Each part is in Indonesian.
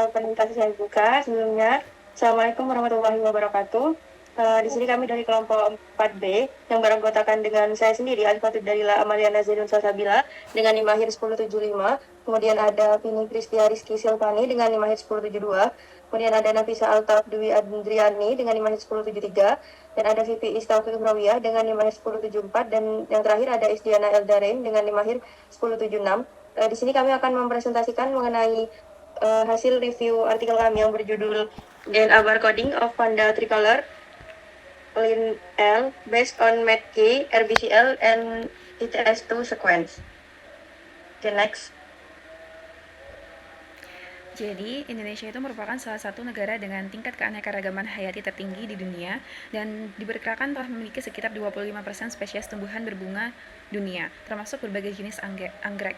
presentasi saya buka sebelumnya. Assalamualaikum warahmatullahi wabarakatuh. Di sini kami dari kelompok 4B yang beranggotakan dengan saya sendiri, Alifatul Dalila Amalia Nazirun Salsabila dengan NIM akhir 1075. Kemudian ada Vini Kristia Rizky Silvani dengan NIM akhir 1072. Kemudian ada Nafisa Altaf Dwi Andriani dengan NIM akhir 1073. Dan ada Vivi Istauqi Umrawiyah dengan NIM akhir 1074. Dan yang terakhir ada Isdiana Eldarain dengan NIM akhir 1076. Di sini kami akan mempresentasikan mengenai hasil review artikel kami yang berjudul DNA Barcoding of Panda Tricolor Lin L based on METK, RBCL, and ITS2 sequence. Okay, next. Jadi, Indonesia itu merupakan salah satu negara dengan tingkat keanekaragaman hayati tertinggi di dunia dan diperkirakan telah memiliki sekitar 25% spesies tumbuhan berbunga dunia, termasuk berbagai jenis anggrek.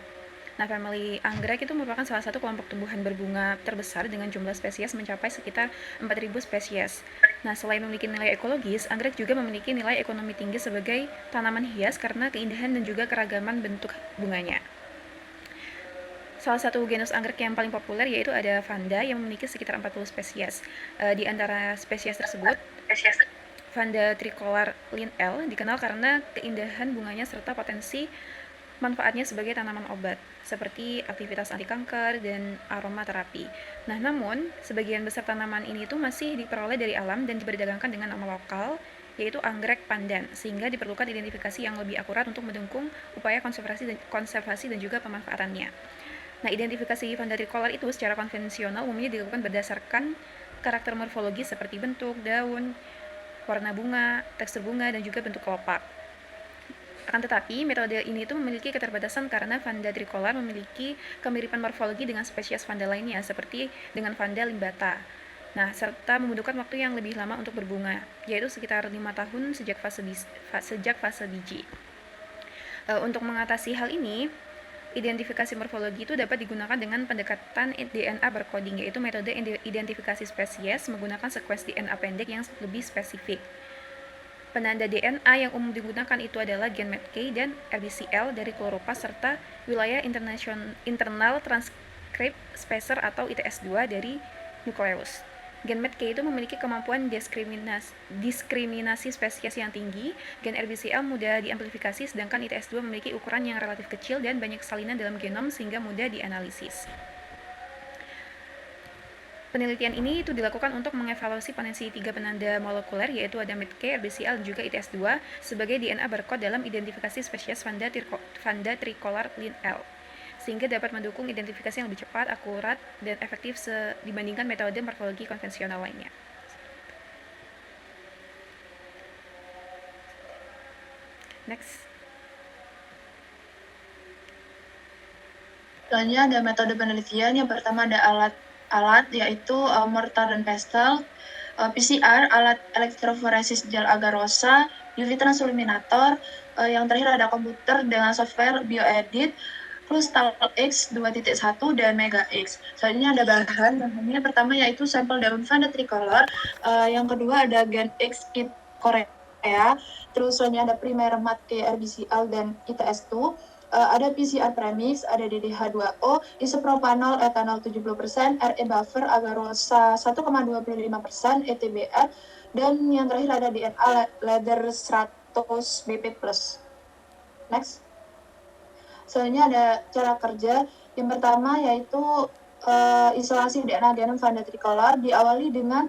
Nah, famili anggrek itu merupakan salah satu kelompok tumbuhan berbunga terbesar dengan jumlah spesies mencapai sekitar 4.000 spesies. Nah, selain memiliki nilai ekologis, anggrek juga memiliki nilai ekonomi tinggi sebagai tanaman hias karena keindahan dan juga keragaman bentuk bunganya. Salah satu genus anggrek yang paling populer yaitu ada Vanda yang memiliki sekitar 40 spesies. Di antara spesies tersebut, Vanda tricolor Lin L dikenal karena keindahan bunganya serta potensi manfaatnya sebagai tanaman obat, seperti aktivitas anti kanker dan aromaterapi. Nah, namun, sebagian besar tanaman ini itu masih diperoleh dari alam dan diperdagangkan dengan nama lokal, yaitu anggrek pandan, sehingga diperlukan identifikasi yang lebih akurat untuk mendukung upaya konservasi dan juga pemanfaatannya. Nah, identifikasi Vanda tricolor itu secara konvensional umumnya dilakukan berdasarkan karakter morfologis seperti bentuk, daun, warna bunga, tekstur bunga, dan juga bentuk kelopak. Akan tetapi, metode ini itu memiliki keterbatasan karena Vanda tricolor memiliki kemiripan morfologi dengan spesies Vanda lainnya, seperti dengan Vanda limbata. Nah, serta membutuhkan waktu yang lebih lama untuk berbunga, yaitu sekitar 5 tahun sejak fase biji. Untuk mengatasi hal ini, identifikasi morfologi itu dapat digunakan dengan pendekatan DNA barcoding, yaitu metode identifikasi spesies menggunakan sekuens DNA pendek yang lebih spesifik. Penanda DNA yang umum digunakan itu adalah gen METK dan RBCL dari kloroplas serta wilayah internal transcript spacer atau ITS2 dari nukleus. Gen METK itu memiliki kemampuan diskriminasi spesies yang tinggi, gen RBCL mudah diamplifikasi, sedangkan ITS2 memiliki ukuran yang relatif kecil dan banyak salinan dalam genom sehingga mudah dianalisis. Penelitian ini itu dilakukan untuk mengevaluasi potensi 3 penanda molekuler, yaitu ada METK, RBCL, dan juga ITS2 sebagai DNA barcode dalam identifikasi spesies Vanda tricolor Lin L, sehingga dapat mendukung identifikasi yang lebih cepat, akurat, dan efektif dibandingkan metode morfologi konvensional lainnya. Next. Selanjutnya ada metode penelitian. Yang pertama ada alat yaitu mortar dan pestle, PCR, alat elektroforesis gel agarosa, UV transluminator, yang terakhir ada komputer dengan software bioedit, Crystal X 2.1 dan Mega X. Selanjutnya ada bahannya pertama yaitu sampel daun Vanda tricolor, yang kedua ada Gen X kit Korea, terus selanjutnya ada primer METK, RBCL dan ITS2, ada PCR premix, ada DDH2O, isopropanol etanol 70%, RE buffer agarosa 1,25%, ETBR, dan yang terakhir ada DNA leather 100 BP+. Next. Selanjutnya ada cara kerja. Yang pertama yaitu isolasi DNA genom Vanda tricolor diawali dengan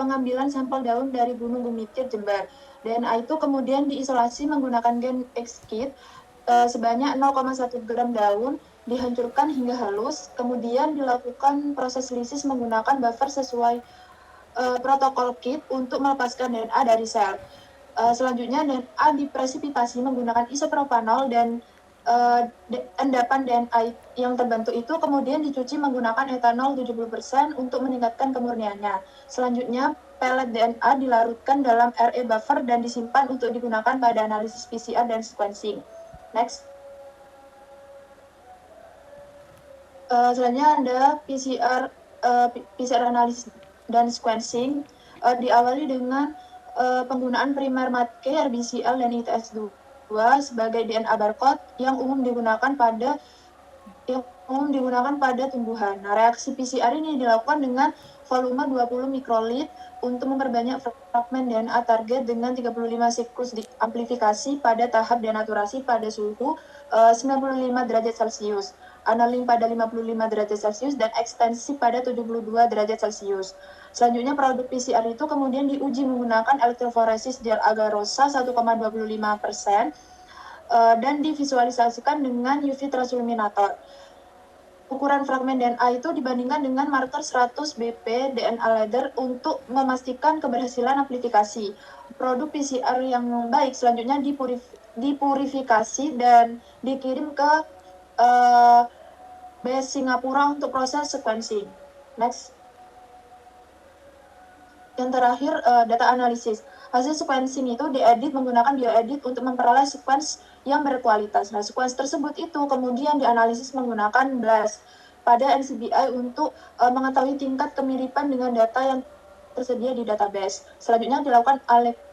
pengambilan sampel daun dari Gunung Gumitir, Jember. DNA itu kemudian diisolasi menggunakan gen X-kit sebanyak 0,1 gram daun dihancurkan hingga halus, kemudian dilakukan proses lisis menggunakan buffer sesuai protokol kit untuk melepaskan DNA dari sel. Selanjutnya DNA dipresipitasi menggunakan isopropanol dan endapan DNA yang terbentuk itu kemudian dicuci menggunakan etanol 70% untuk meningkatkan kemurniannya. Selanjutnya, pelet DNA dilarutkan dalam RE buffer dan disimpan untuk digunakan pada analisis PCR dan sequencing. Next. Selanjutnya ada PCR analisis dan sequencing. Diawali dengan penggunaan primer METK, RBCL, dan ITS2 sebagai DNA barcode yang umum digunakan pada umum digunakan pada tumbuhan. Nah, reaksi PCR ini dilakukan dengan volume 20 mikrolit untuk memperbanyak fragmen DNA target dengan 35 siklus amplifikasi pada tahap denaturasi pada suhu 95 derajat Celcius, annealing pada 55 derajat Celcius, dan ekstensi pada 72 derajat Celcius. Selanjutnya, produk PCR itu kemudian diuji menggunakan elektroforesis gel agarosa 1,25% dan divisualisasikan dengan UV transilluminator. Ukuran fragmen DNA itu dibandingkan dengan marker 100 BP DNA ladder untuk memastikan keberhasilan amplifikasi. Produk PCR yang baik selanjutnya dipurifikasi dan dikirim ke base Singapura untuk proses sequencing. Next. Yang terakhir, data analisis. Hasil sequencing itu diedit menggunakan bioedit untuk memperoleh sequence yang berkualitas. Nah, sequence tersebut itu kemudian dianalisis menggunakan BLAST pada NCBI untuk mengetahui tingkat kemiripan dengan data yang tersedia di database. Selanjutnya dilakukan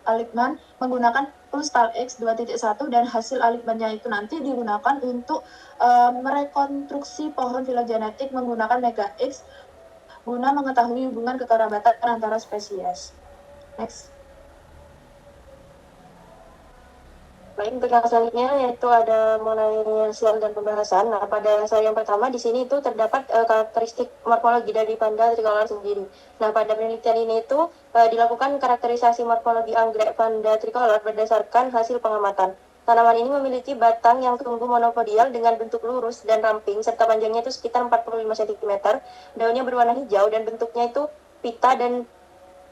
alignment menggunakan PlusTalX 2.1 dan hasil alignmentnya itu nanti digunakan untuk merekonstruksi pohon filogenetik menggunakan MegaX guna mengetahui hubungan kekerabatan antara spesies. Next. Baik, untuk yang selanjutnya yaitu ada mengenai sial dan pembahasan. Nah, pada slide yang pertama di sini itu terdapat karakteristik morfologi dari panda tricolor sendiri. Nah, pada penelitian ini itu dilakukan karakterisasi morfologi anggrek panda tricolor berdasarkan hasil pengamatan. Tanaman ini memiliki batang yang tumbuh monopodial dengan bentuk lurus dan ramping, serta panjangnya itu sekitar 45 cm. Daunnya berwarna hijau dan bentuknya itu pita, dan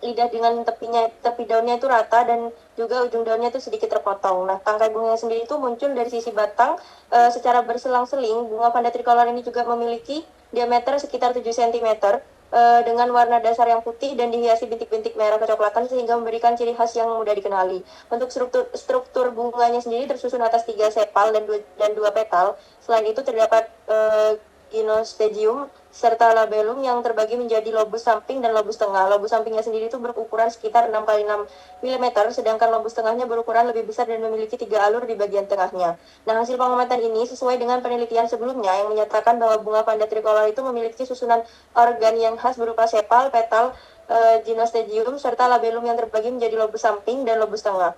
lidah dengan tepi daunnya itu rata dan juga ujung daunnya itu sedikit terpotong. Nah, tangkai bunganya sendiri itu muncul dari sisi batang secara berselang-seling. Bunga panda tricolor ini juga memiliki diameter sekitar 7 cm dengan warna dasar yang putih dan dihiasi bintik-bintik merah kecoklatan sehingga memberikan ciri khas yang mudah dikenali. Untuk struktur bunganya sendiri tersusun atas 3 sepal dan 2 petal. Selain itu terdapat ginostegium serta labellum yang terbagi menjadi lobus samping dan lobus tengah. Lobus sampingnya sendiri itu berukuran sekitar 6 x 6 mm, sedangkan lobus tengahnya berukuran lebih besar dan memiliki 3 alur di bagian tengahnya. Nah, hasil pengamatan ini sesuai dengan penelitian sebelumnya yang menyatakan bahwa bunga panda tricolor itu memiliki susunan organ yang khas berupa sepal, petal, ginostegium, serta labellum yang terbagi menjadi lobus samping dan lobus tengah.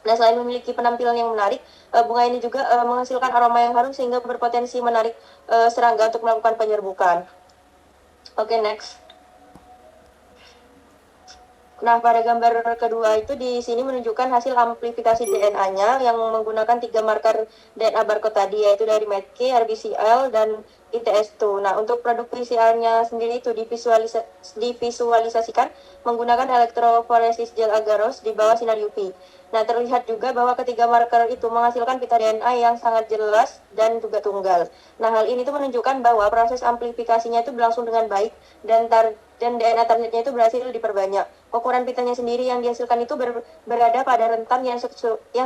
Nah, selain memiliki penampilan yang menarik, bunga ini juga menghasilkan aroma yang harum sehingga berpotensi menarik serangga untuk melakukan penyerbukan. Oke, next. Nah, pada gambar kedua itu di sini menunjukkan hasil amplifikasi DNA-nya yang menggunakan 3 marker DNA barcode tadi, yaitu dari METK, RBCL, dan ITS2. Nah, untuk produk PCR-nya sendiri itu divisualisasikan menggunakan elektroforesis gel agaros di bawah sinar UV. Nah, terlihat juga bahwa ketiga marker itu menghasilkan pita DNA yang sangat jelas dan juga tunggal. Nah, hal ini tuh menunjukkan bahwa proses amplifikasinya itu berlangsung dengan baik dan DNA targetnya itu berhasil diperbanyak. Ukuran pitanya sendiri yang dihasilkan itu berada pada rentan yang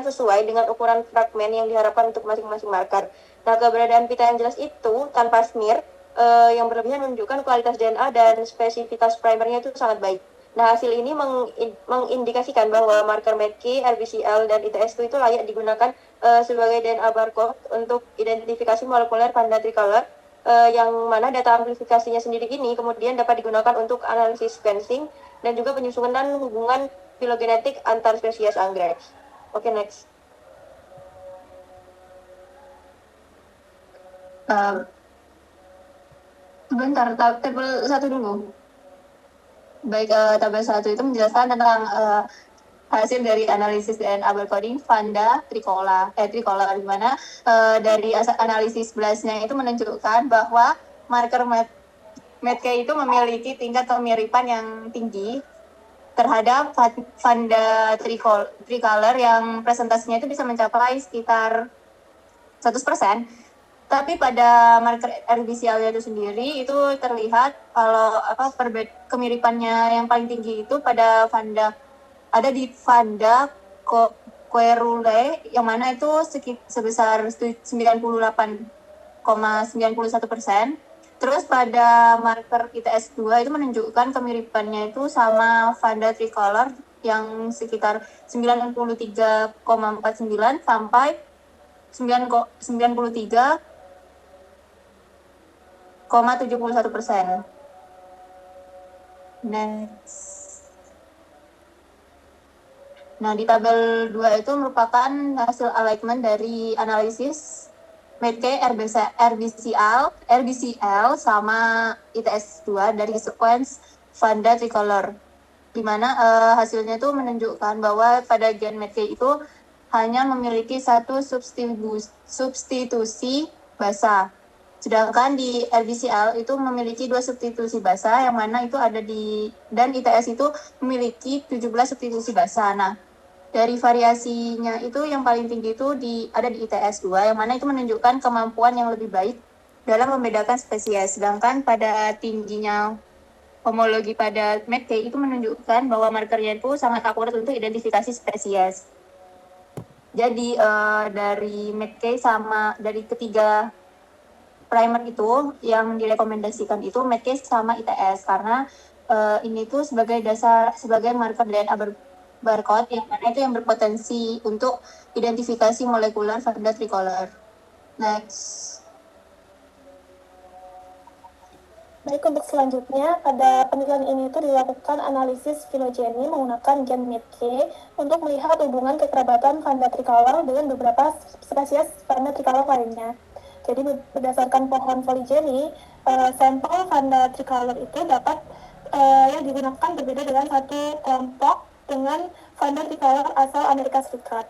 sesuai dengan ukuran fragmen yang diharapkan untuk masing-masing marker. Nah, keberadaan pita yang jelas itu tanpa smear yang berlebihan menunjukkan kualitas DNA dan spesifitas primernya itu sangat baik. Nah, hasil ini mengindikasikan bahwa marker METK, RBCL, dan ITS2 itu layak digunakan sebagai DNA barcode untuk identifikasi molekuler panda tricolor, yang mana data amplifikasinya sendiri ini kemudian dapat digunakan untuk analisis sequencing dan juga penyusunan hubungan filogenetik antar spesies anggrek. Oke, next. Sebentar, tabel 1 dulu. Baik, tabel 1 itu menjelaskan tentang hasil dari analisis DNA barcoding panda tricolor, di mana dari analisis BLAST-nya itu menunjukkan bahwa marker METK itu memiliki tingkat kemiripan yang tinggi terhadap panda tricolor yang presentasinya itu bisa mencapai sekitar 100%. Tapi pada marker RBCL itu sendiri itu terlihat kalau kemiripannya yang paling tinggi itu pada ada di Vanda Querule, yang mana itu sebesar 98,91%. Terus pada marker ITS2 itu menunjukkan kemiripannya itu sama Vanda tricolor yang sekitar 93,49 sampai 93,99%. 0,71%. Next. Nah, di tabel 2 itu merupakan hasil alignment dari analisis Medkay RBCL sama ITS 2 dari sequence Vanda Tricolor, di mana hasilnya itu menunjukkan bahwa pada gen Medkay itu hanya memiliki satu substitusi basa. Sedangkan di RBCL itu memiliki 2 substitusi basa, yang mana itu ada dan ITS itu memiliki 17 substitusi basa. Nah, dari variasinya itu yang paling tinggi itu ada di ITS 2, yang mana itu menunjukkan kemampuan yang lebih baik dalam membedakan spesies. Sedangkan pada tingginya homologi pada Medkay itu menunjukkan bahwa markernya itu sangat akurat untuk identifikasi spesies. Jadi dari Medkay sama dari ketiga primer itu yang direkomendasikan itu Medcase sama ITS, karena ini tuh sebagai marker DNA barcode yang mana itu yang berpotensi untuk identifikasi molekuler Vanda tricolor. Next. Baik, untuk selanjutnya, pada penelitian ini itu dilakukan analisis filogeni menggunakan gen Medkay untuk melihat hubungan kekerabatan Vanda tricolor dengan beberapa spesies Vanda tricolor lainnya. Jadi berdasarkan pohon poligeny, sampel Vanda tricolor itu dapat yang digunakan berbeda dengan satu kelompok dengan Vanda tricolor asal Amerika Serikat.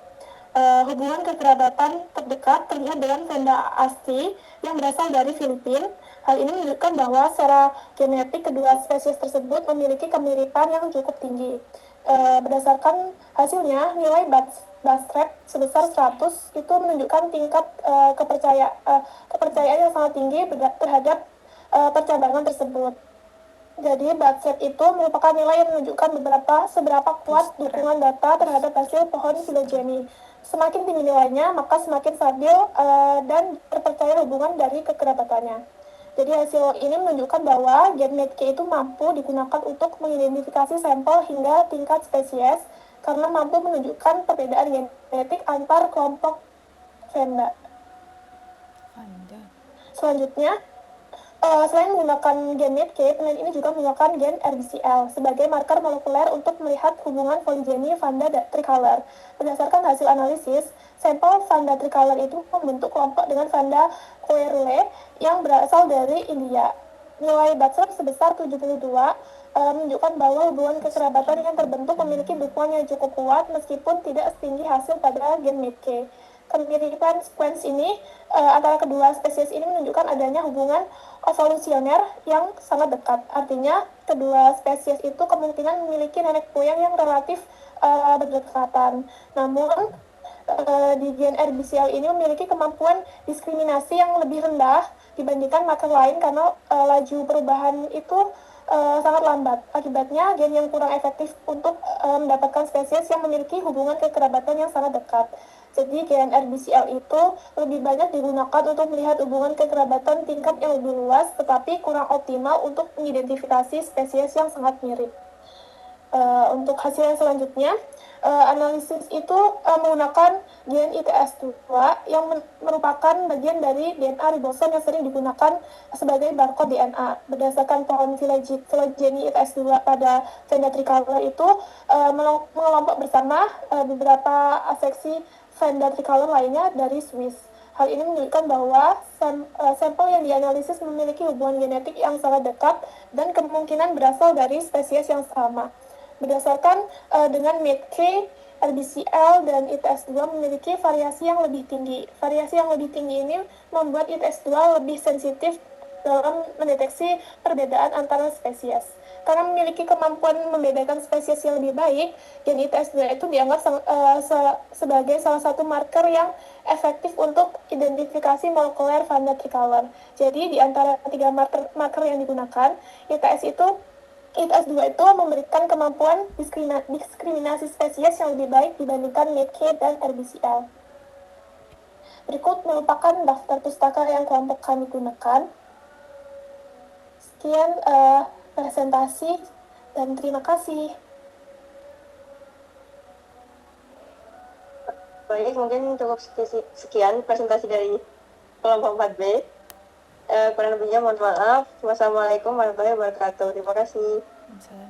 Hubungan kekerabatan terdekat terlihat dengan Vanda asli yang berasal dari Filipina. Hal ini menunjukkan bahwa secara genetik kedua spesies tersebut memiliki kemiripan yang cukup tinggi. Berdasarkan hasilnya, nilai Bastrep sebesar 100 itu menunjukkan tingkat kepercayaan yang sangat tinggi terhadap percabangan tersebut. Jadi Bastrep itu merupakan nilai yang menunjukkan seberapa kuat dukungan data terhadap hasil pohon filogeni. Semakin tinggi nilainya, maka semakin stabil dan terpercaya hubungan dari kekerabatannya. Jadi hasil ini menunjukkan bahwa gen Medkay itu mampu digunakan untuk mengidentifikasi sampel hingga tingkat spesies karena mampu menunjukkan perbedaan genetik antar kelompok Vanda. Selanjutnya, selain menggunakan gen Medkay, peneliti ini juga menggunakan gen RBCL sebagai marker molekuler untuk melihat hubungan poligeny Vanda tricolor. Berdasarkan hasil analisis, sampel Vanda tricolor itu membentuk kelompok dengan Vanda coerule yang berasal dari India. Nilai Bastrep sebesar 72 menunjukkan bahwa hubungan kekerabatan yang terbentuk memiliki dukungan yang cukup kuat meskipun tidak setinggi hasil pada gen Medkay. Kemiripan sequence ini antara kedua spesies ini menunjukkan adanya hubungan evolusioner yang sangat dekat. Artinya, kedua spesies itu kemungkinan memiliki nenek moyang yang relatif berdekatan. Namun, di gen RBCL ini memiliki kemampuan diskriminasi yang lebih rendah dibandingkan marker lain karena laju perubahan itu sangat lambat. Akibatnya, gen yang kurang efektif untuk mendapatkan spesies yang memiliki hubungan kekerabatan yang sangat dekat. Jadi gen RBCL itu lebih banyak digunakan untuk melihat hubungan kekerabatan tingkat yang lebih luas, tetapi kurang optimal untuk mengidentifikasi spesies yang sangat mirip. Untuk hasil yang selanjutnya, analisis itu menggunakan gen ITS2 yang merupakan bagian dari DNA ribosom yang sering digunakan sebagai barcode DNA. Berdasarkan pohon filogeny ITS2 pada Vanda tricolor itu mengelompok bersama beberapa aseksi Vanda tricolor lainnya dari Swiss. Hal ini menunjukkan bahwa sampel yang dianalisis memiliki hubungan genetik yang sangat dekat dan kemungkinan berasal dari spesies yang sama. Berdasarkan dengan Medkay, RBCL, dan ITS2 memiliki variasi yang lebih tinggi. Variasi yang lebih tinggi ini membuat ITS2 lebih sensitif dalam mendeteksi perbedaan antara spesies. Karena memiliki kemampuan membedakan spesies yang lebih baik, gen ITS2 itu dianggap sebagai salah satu marker yang efektif untuk identifikasi molekuler Vanda tricolor. Jadi di antara tiga marker yang digunakan, ITS2 itu memberikan kemampuan diskriminasi spesies yang lebih baik dibandingkan Medkay dan RBCL. Berikut merupakan daftar pustaka yang kelompok kami gunakan. Sekian presentasi dan terima kasih. Baik, mungkin cukup sekian presentasi dari kelompok 4B. Kurang lebihnya mohon maaf. Wassalamualaikum warahmatullahi wabarakatuh. Terima kasih. Misalnya.